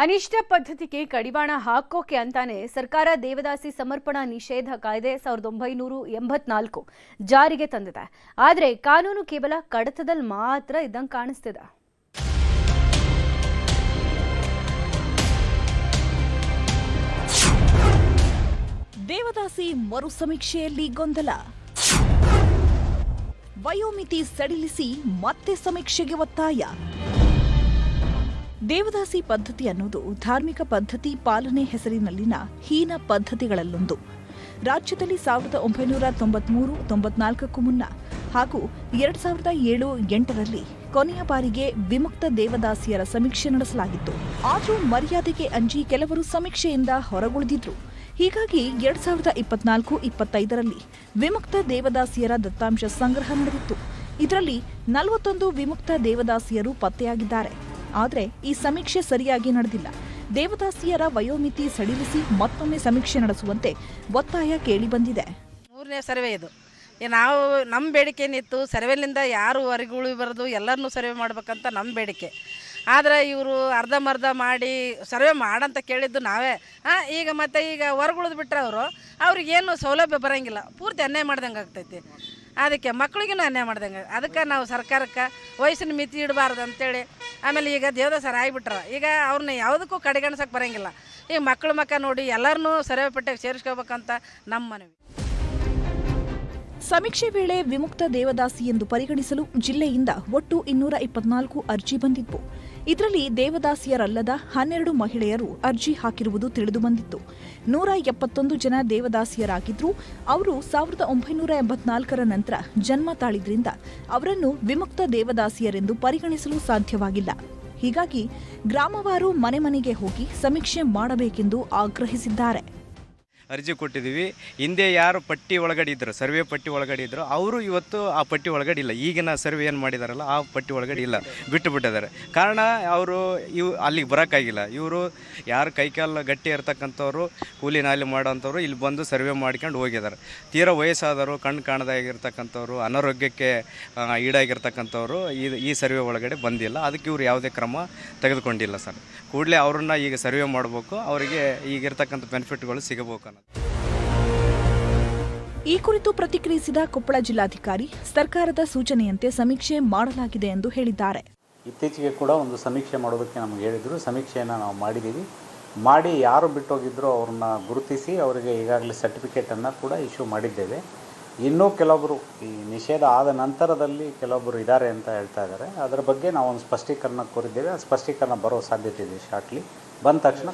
ಅನಿಷ್ಟ ಪದ್ಧತಿಗೆ ಕಡಿವಾಣ ಹಾಕೋಕೆ ಅಂತಾನೆ ಸರ್ಕಾರ ದೇವದಾಸಿ ಸಮರ್ಪಣಾ ನಿಷೇಧ ಕಾಯ್ದೆ 1984 ಜಾರಿಗೆ ತಂದಿದೆ. ಆದರೆ ಕಾನೂನು ಕೇವಲ ಕಡತದಲ್ಲಿ ಮಾತ್ರ ಇದ್ದಂಗೆ ಕಾಣಿಸ್ತಿದೆ. ದೇವದಾಸಿ ಮರು ಸಮೀಕ್ಷೆಯಲ್ಲಿ ಗೊಂದಲ. ವಯೋಮಿತಿ ಸಡಿಲಿಸಿ ಮತ್ತೆ ಸಮೀಕ್ಷೆಗೆ ಒತ್ತಾಯ. ದೇವದಾಸಿ ಪದ್ಧತಿ ಅನ್ನೋದು ಧಾರ್ಮಿಕ ಪದ್ಧತಿ ಪಾಲನೆ ಹೆಸರಿನಲ್ಲಿನ ಹೀನ ಪದ್ಧತಿಗಳಲ್ಲೊಂದು. ರಾಜ್ಯದಲ್ಲಿ 1993-94ಕ್ಕೂ ಮುನ್ನ ಹಾಗೂ 2007-8ರಲ್ಲಿ ಕೊನೆಯ ಬಾರಿಗೆ ವಿಮುಕ್ತ ದೇವದಾಸಿಯರ ಸಮೀಕ್ಷೆ ನಡೆಸಲಾಗಿತ್ತು. ಆದರೂ ಮರ್ಯಾದೆಗೆ ಅಂಜಿ ಕೆಲವರು ಸಮೀಕ್ಷೆಯಿಂದ ಹೊರಗುಳಿದಿದ್ರು. ಹೀಗಾಗಿ 2024-25ರಲ್ಲಿ ವಿಮುಕ್ತ ದೇವದಾಸಿಯರ ದತ್ತಾಂಶ ಸಂಗ್ರಹ ನಡೆದಿತ್ತು. ಇದರಲ್ಲಿ 41 ವಿಮುಕ್ತ ದೇವದಾಸಿಯರು ಪತ್ತೆಯಾಗಿದ್ದಾರೆ. ಆದರೆ ಈ ಸಮೀಕ್ಷೆ ಸರಿಯಾಗಿ ನಡೆದಿಲ್ಲ. ದೇವದಾಸಿಯರ ವಯೋಮಿತಿ ಸಡಿಲಿಸಿ ಮತ್ತೊಮ್ಮೆ ಸಮೀಕ್ಷೆ ನಡೆಸುವಂತೆ ಒತ್ತಾಯ ಕೇಳಿಬಂದಿದೆ. 3ನೇ ಸರ್ವೆ ಇದು. ನಾವು ನಮ್ಮ ಬೇಡಿಕೆ ಏನಿತ್ತು, ಸರ್ವೆಲಿಂದ ಯಾರು ಹೊರಗುಳಿ ಬರೋದು ಎಲ್ಲರನ್ನೂ ಸರ್ವೆ ಮಾಡ್ಬೇಕಂತ ನಮ್ಮ ಬೇಡಿಕೆ. ಆದರೆ ಇವರು ಅರ್ಧಂಬರ್ಧ ಮಾಡಿ ಸರ್ವೆ ಮಾಡಂತ ಕೇಳಿದ್ದು ನಾವೇ. ಈಗ ಮತ್ತೆ ಈಗ ಹೊರಗುಳಿದು ಬಿಟ್ಟರೆ ಅವ್ರಿಗೇನು ಸೌಲಭ್ಯ ಬರೋಂಗಿಲ್ಲ. ಪೂರ್ತಿ ಅನ್ಯಾಯ ಮಾಡ್ದಂಗೆ ಆಗ್ತೈತಿ. ಅದಕ್ಕೆ ಮಕ್ಕಳಿಗೂ ಅನ್ಯಾಯ ಮಾಡ್ದಂಗೆ. ಅದಕ್ಕೆ ನಾವು ಸರ್ಕಾರಕ್ಕೆ ವಯಸ್ಸಿನ ಮಿತಿ ಇಡಬಾರ್ದು ಅಂತೇಳಿ, ಆಮೇಲೆ ಈಗ ದೇವದಾಸರು ಆಗಿಬಿಟ್ರೆ ಈಗ ಅವ್ರನ್ನ ಯಾವುದಕ್ಕೂ ಕಡೆಗಣಿಸೋಕೆ ಬರೋಂಗಿಲ್ಲ. ಈಗ ಮಕ್ಕ ನೋಡಿ ಎಲ್ಲರನ್ನೂ ಸರ್ವೆ ಪಟ್ಟಿಗೆ ಸೇರಿಸ್ಕೋಬೇಕಂತ ನಮ್ಮ ಮನವಿ. ಸಮೀಕ್ಷೆ ವೇಳೆ ವಿಮುಕ್ತ ದೇವದಾಸಿ ಎಂದು ಪರಿಗಣಿಸಲು ಜಿಲ್ಲೆಯಿಂದ ಒಟ್ಟು 224 ಅರ್ಜಿ ಬಂದಿತ್ತು. ಇದರಲ್ಲಿ ದೇವದಾಸಿಯರಲ್ಲದ 12 ಮಹಿಳೆಯರು ಅರ್ಜಿ ಹಾಕಿರುವುದು ತಿಳಿದುಬಂದಿತ್ತು. 171 ಜನ ದೇವದಾಸಿಯರಾಗಿದ್ದರೂ ಅವರು 1984ರ ನಂತರ ಜನ್ಮ ತಾಳಿದ್ರಿಂದ ಅವರನ್ನು ವಿಮುಕ್ತ ದೇವದಾಸಿಯರೆಂದು ಪರಿಗಣಿಸಲು ಸಾಧ್ಯವಾಗಿಲ್ಲ. ಹೀಗಾಗಿ ಗ್ರಾಮವಾರು ಮನೆ ಮನೆಗೆ ಹೋಗಿ ಸಮೀಕ್ಷೆ ಮಾಡಬೇಕೆಂದು ಆಗ್ರಹಿಸಿದ್ದಾರೆ. ಅರ್ಜಿ ಕೊಟ್ಟಿದ್ದೀವಿ. ಹಿಂದೆ ಯಾರು ಪಟ್ಟಿ ಒಳಗಡೆ ಇದ್ದರು, ಸರ್ವೆ ಪಟ್ಟಿ ಒಳಗಡೆ ಇದ್ದರು, ಅವರು ಇವತ್ತು ಆ ಪಟ್ಟಿ ಒಳಗಡೆ ಇಲ್ಲ. ಈಗಿನ ಸರ್ವೆ ಏನು ಮಾಡಿದಾರಲ್ಲ ಆ ಪಟ್ಟಿ ಒಳಗಡೆ ಇಲ್ಲ, ಬಿಟ್ಟಿದ್ದಾರೆ. ಕಾರಣ ಅವರು ಅಲ್ಲಿಗೆ ಬರೋಕ್ಕಾಗಿಲ್ಲ. ಇವರು ಯಾರು ಕೈಕಾಲು ಗಟ್ಟಿ ಇರ್ತಕ್ಕಂಥವ್ರು, ಕೂಲಿ ನಾಲಿ ಮಾಡೋಂಥವ್ರು ಇಲ್ಲಿ ಬಂದು ಸರ್ವೆ ಮಾಡ್ಕೊಂಡು ಹೋಗಿದ್ದಾರೆ. ತೀರಾ ವಯಸ್ಸಾದವರು, ಕಣ್ಣು ಕಾಣದಾಗಿರ್ತಕ್ಕಂಥವ್ರು, ಅನಾರೋಗ್ಯಕ್ಕೆ ಈಡಾಗಿರ್ತಕ್ಕಂಥವ್ರು ಈ ಸರ್ವೆ ಒಳಗಡೆ ಬಂದಿಲ್ಲ. ಅದಕ್ಕೆ ಇವರು ಯಾವುದೇ ಕ್ರಮ ತೆಗೆದುಕೊಂಡಿಲ್ಲ ಸರ್. ಕೂಡಲೇ ಅವ್ರನ್ನ ಈಗ ಸರ್ವೆ ಮಾಡಬೇಕು, ಅವರಿಗೆ ಈಗಿರ್ತಕ್ಕಂಥ ಬೆನಿಫಿಟ್ಗಳು ಸಿಗಬೇಕು ಅನ್ನೋದು. ಈ ಕುರಿತು ಪ್ರತಿಕ್ರಿಯಿಸಿದ ಕೊಪ್ಪಳ ಜಿಲ್ಲಾಧಿಕಾರಿ, ಸರ್ಕಾರದ ಸೂಚನೆಯಂತೆ ಸಮೀಕ್ಷೆ ಮಾಡಲಾಗಿದೆ ಎಂದು ಹೇಳಿದ್ದಾರೆ. ಇತ್ತೀಚೆಗೆ ಕೂಡ ಒಂದು ಸಮೀಕ್ಷೆ ಮಾಡೋದಕ್ಕೆ ನಮಗೆ ಹೇಳಿದರು. ಸಮೀಕ್ಷೆಯನ್ನು ನಾವು ಮಾಡಿ ಯಾರು ಬಿಟ್ಟೋಗಿದ್ರು ಅವ್ರನ್ನ ಗುರುತಿಸಿ ಅವರಿಗೆ ಈಗಾಗಲೇ ಸರ್ಟಿಫಿಕೇಟನ್ನು ಕೂಡ ಇಶ್ಯೂ ಮಾಡಿದ್ದೇವೆ. ಇನ್ನೂ ಕೆಲವೊಬ್ಬರು ಈ ನಿಷೇಧ ಆದ ನಂತರದಲ್ಲಿ ಕೆಲವೊಬ್ಬರು ಇದ್ದಾರೆ ಅಂತ ಹೇಳ್ತಾ ಇದ್ದಾರೆ. ಅದರ ಬಗ್ಗೆ ನಾವು ಒಂದು ಸ್ಪಷ್ಟೀಕರಣ ಕೋರಿದ್ದೇವೆ. ಆ ಸ್ಪಷ್ಟೀಕರಣ ಬರೋ ಸಾಧ್ಯತೆ ಇದೆ. ಶಾರ್ಟ್ಲಿ ಬಂದ ತಕ್ಷಣ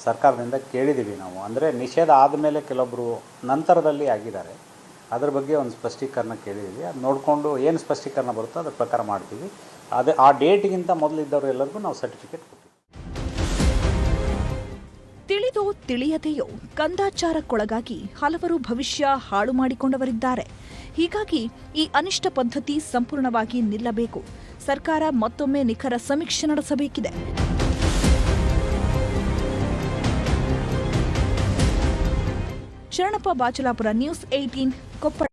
ಸರ್ಕಾರದಿಂದ ಕೇಳಿದ್ದೀವಿ ನಾವು. ಅಂದರೆ ನಿಷೇಧ ಆದಮೇಲೆ ಕೆಲವೊಬ್ಬರು ನಂತರದಲ್ಲಿ ಆಗಿದ್ದಾರೆ. ಅದರ ಬಗ್ಗೆ ಒಂದು ಸ್ಪಷ್ಟೀಕರಣ ಕೇಳಿದ್ದೀವಿ. ಅದು ನೋಡಿಕೊಂಡು ಏನು ಸ್ಪಷ್ಟೀಕರಣ ಬರುತ್ತೋ ಅದ್ರ ಪ್ರಕಾರ ಮಾಡ್ತೀವಿ. ಅದೇ ಆ ಡೇಟ್ಗಿಂತ ಮೊದಲಿದ್ದವರು ಎಲ್ಲರಿಗೂ ನಾವು ಸರ್ಟಿಫಿಕೇಟ್ ಕೊಡ್ತೀವಿ. ತಿಳಿದೋ ತಿಳಿಯದೆಯೋ ಕಂದಾಚಾರಕ್ಕೊಳಗಾಗಿ ಹಲವರು ಭವಿಷ್ಯ ಹಾಳು ಮಾಡಿಕೊಂಡವರಿದ್ದಾರೆ. ಹೀಗಾಗಿ ಈ ಅನಿಷ್ಟ ಪದ್ಧತಿ ಸಂಪೂರ್ಣವಾಗಿ ನಿಲ್ಲಬೇಕು. ಸರ್ಕಾರ ಮತ್ತೊಮ್ಮೆ ನಿಖರ ಸಮೀಕ್ಷೆ ನಡೆಸಬೇಕಿದೆ. ಶರಣಪ್ಪ ಬಾಚಲಾಪುರ, ನ್ಯೂಸ್ 18, ಕೊಪ್ಪಳ.